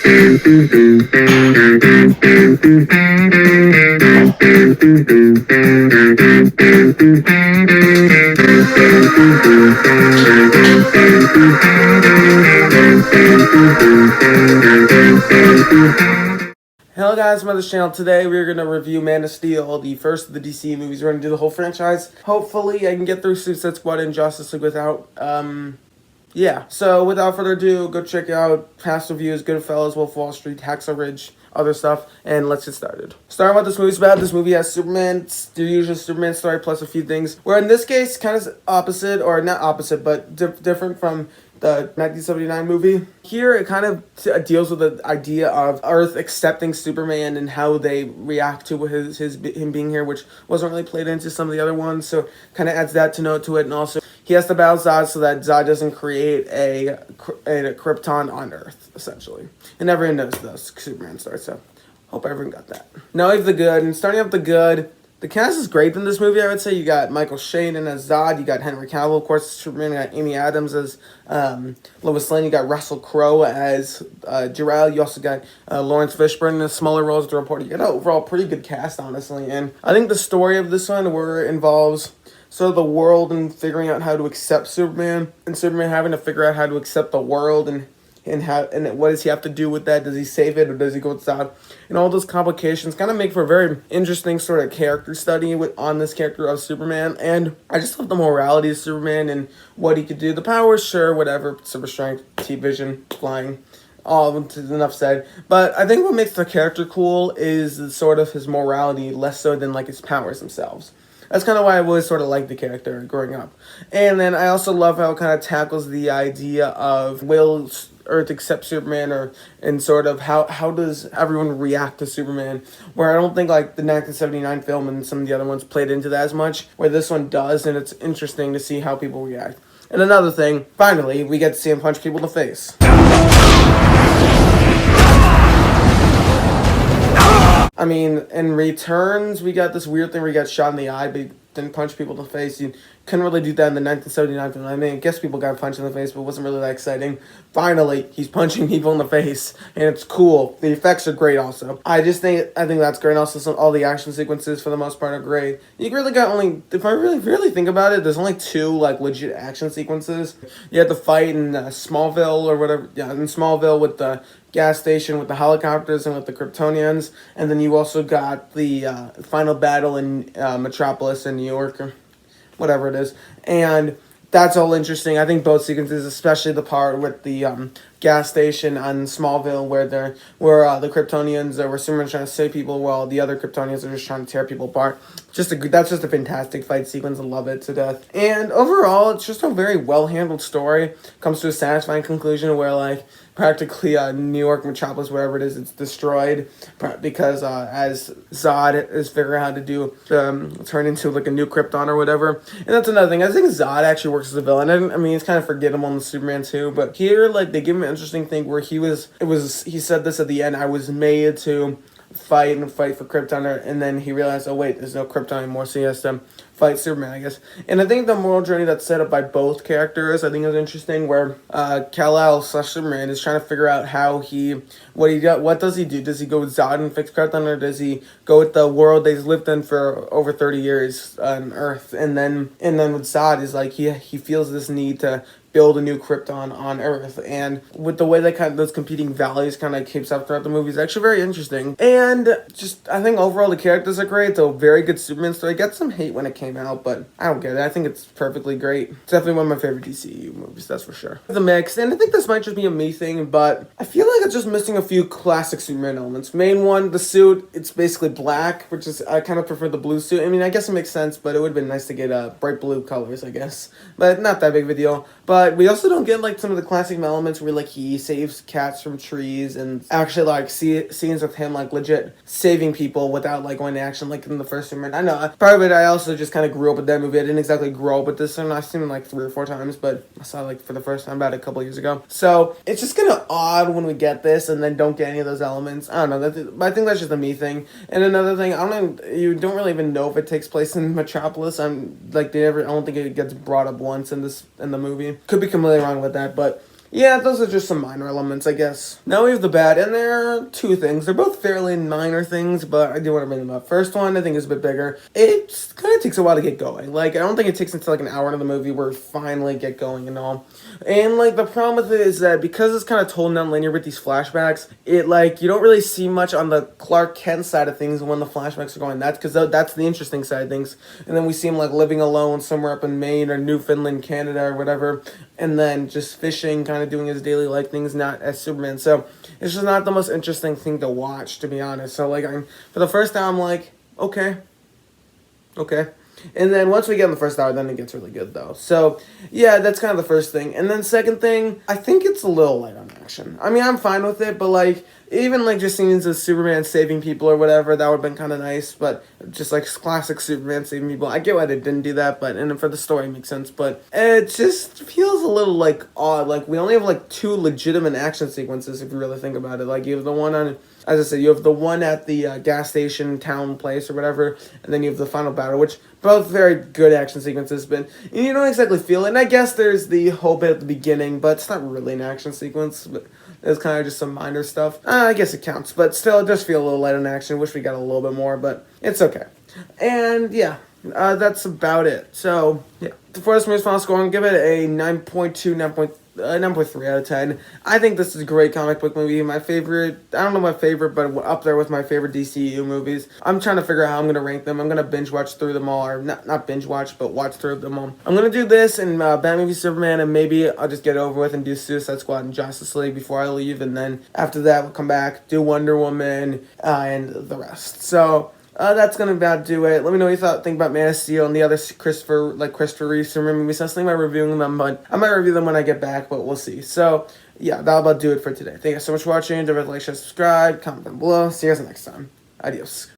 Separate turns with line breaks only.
Hello guys, I'm on this channel. Today we're going to review Man of Steel, the first of the DC movies. We're going to do the whole franchise. Hopefully I can get through Suicide Squad and Justice League without, yeah. So without further ado, go check out past reviews, Goodfellas, Wolf of Wall Street, Hacksaw Ridge, other stuff, and let's get started. Starting with what this movie's about, this movie has Superman, the usual Superman story, plus a few things, where in this case, kind of opposite, or not opposite, but different from the 1979 movie. Here, it kind of deals with the idea of Earth accepting Superman and how they react to him being here, which wasn't really played into some of the other ones, so kind of adds that to note to it, and also he has to battle Zod so that Zod doesn't create a Krypton on Earth, essentially. And everyone knows the Superman story, so hope everyone got that. Now we have the good, and starting off the good, the cast is great in this movie, I would say. You got Michael Sheen as Zod, you got Henry Cavill, of course, as Superman, you got Amy Adams as Lois Lane, you got Russell Crowe as Jor-El, you also got Lawrence Fishburne in the smaller roles as the reporter. You got an overall pretty good cast, honestly, and I think the story of this one involves sort of the world and figuring out how to accept Superman, and Superman having to figure out how to accept the world, and what does he have to do with that? Does he save it or does he go outside? And all those complications kind of make for a very interesting sort of character study on this character of Superman. And I just love the morality of Superman and what he could do. The powers, sure, whatever, super strength, T-vision, flying, all of them, enough said. But I think what makes the character cool is sort of his morality, less so than like his powers themselves. That's kind of why I always sort of liked the character growing up. And then I also love how it kind of tackles the idea of will Earth accept Superman, and sort of how does everyone react to Superman, where I don't think like the 1979 film and some of the other ones played into that as much, where this one does, and it's interesting to see how people react. And another thing, finally, we get to see him punch people in the face. I mean, in Returns, we got this weird thing where he got shot in the eye, but he didn't punch people in the face. You couldn't really do that in the 1979 film. I mean, I guess people got punched in the face, but it wasn't really that exciting. Finally, he's punching people in the face, and it's cool. The effects are great also. I think that's great. Also, all the action sequences, for the most part, are great. You really got only, if I really think about it, there's only two, like, legit action sequences. You had the fight in Smallville, or whatever, yeah, in Smallville with the gas station with the helicopters and with the Kryptonians, and then you also got the final battle in Metropolis in New York, or whatever it is, and that's all interesting. I think both sequences, especially the part with the gas station on Smallville, where the Kryptonians, where Superman's trying to save people while the other Kryptonians are just trying to tear people apart. That's just a fantastic fight sequence. I love it to death. And overall, it's just a very well handled story. Comes to a satisfying conclusion where like practically New York, Metropolis, wherever it is, it's destroyed because as Zod is figuring out how to do turn into like a new Krypton or whatever. And that's another thing. I think Zod actually works as a villain. I mean, it's kind of forgettable in the Superman 2, but here like they give him an interesting thing where he said this at the end, I was made to fight for Krypton, and then he realized, oh wait, there's no Krypton anymore, so he has to fight Superman, I guess. And I think the moral journey that's set up by both characters, I think is interesting, where Kal-El / Superman is trying to figure out what does he do? Does he go with Zod and fix Krypton, or does he go with the world they've lived in for over 30 years on Earth? And then with Zod is like he feels this need to build a new Krypton on Earth, and with the way that those competing values kind of keeps up throughout the movie is actually very interesting. And just I think overall the characters are great. Though very good Superman story. Got some hate when it came out, but I don't get it. I think it's perfectly great. It's definitely one of my favorite DCU movies, that's for sure. The mix, and I think this might just be a me thing, but I feel like it's just missing a few classic Superman elements. Main one, the suit. It's basically black, which is I kind of prefer the blue suit. I mean, I guess it makes sense, but it would have been nice to get bright blue colors, I guess. But not that big of a deal. But we also don't get like some of the classic elements where like he saves cats from trees, and actually like scenes with him like legit saving people without like going to action like in the first Superman. I know part of it I also just kind of grew up with that movie. I didn't exactly grow up with this one. I've seen it like 3 or 4 times, but I saw it like for the first time about a couple years ago. So it's just kind of odd when we get this and then don't get any of those elements. I don't know. I think that's just a me thing. And another thing, you don't really even know if it takes place in Metropolis. I don't think it gets brought up once in the movie. Could be completely wrong with that, but Yeah, those are just some minor elements, I guess. Now we have the bad, and there are two things. They're both fairly minor things, but I do want to bring them up. First one, I think, is a bit bigger. It kind of takes a while to get going. Like, I don't think it takes until like an hour into the movie where we finally get going and all. And like the problem with it is that because it's kind of told non-linear with these flashbacks, it like you don't really see much on the Clark Kent side of things when the flashbacks are going. That's because that's the interesting side of things. And then we see him like living alone somewhere up in Maine or Newfoundland, Canada, or whatever, and then just fishing, kind of doing his daily life things, not as Superman. So it's just not the most interesting thing to watch, to be honest. So like, for the first time, I'm like, okay, okay. And then once we get in the first hour, then it gets really good though. So yeah, that's kind of the first thing. And then second thing, I think it's a little light on action. I mean, I'm fine with it, but like even like just scenes of Superman saving people or whatever, that would have been kind of nice. But just like classic Superman saving people, I get why they didn't do that, but and for the story it makes sense. But it just feels a little like odd. Like we only have like two legitimate action sequences if you really think about it. Like you have the one on, as I said, you have the one at the gas station, town place, or whatever, and then you have the final battle, which both very good action sequences, but you don't exactly feel it. And I guess there's the whole bit at the beginning, but it's not really an action sequence, but it's kind of just some minor stuff. I guess it counts, but still, it does feel a little light on action. Wish we got a little bit more, but it's okay. And yeah, that's about it. So yeah, for this movie's final score, I'm gonna give it a 9.3 out of 10. I think this is a great comic book movie. My favorite, I don't know my favorite, but up there with my favorite DCU movies. I'm trying to figure out how I'm going to rank them. I'm going to binge watch through them all, or not binge watch, but watch through them all. I'm going to do this and Batman v Superman, and maybe I'll just get it over with and do Suicide Squad and Justice League before I leave, and then after that we'll come back, do Wonder Woman, and the rest. So that's gonna about do it. Let me know what you think about Man of Steel and the other Christopher Reeve Superman movies. I was thinking about reviewing them, but I might review them when I get back, but we'll see. So yeah, that'll about do it for today. Thank you so much for watching. Don't forget to like, share, subscribe, comment down below. See you guys next time. Adios.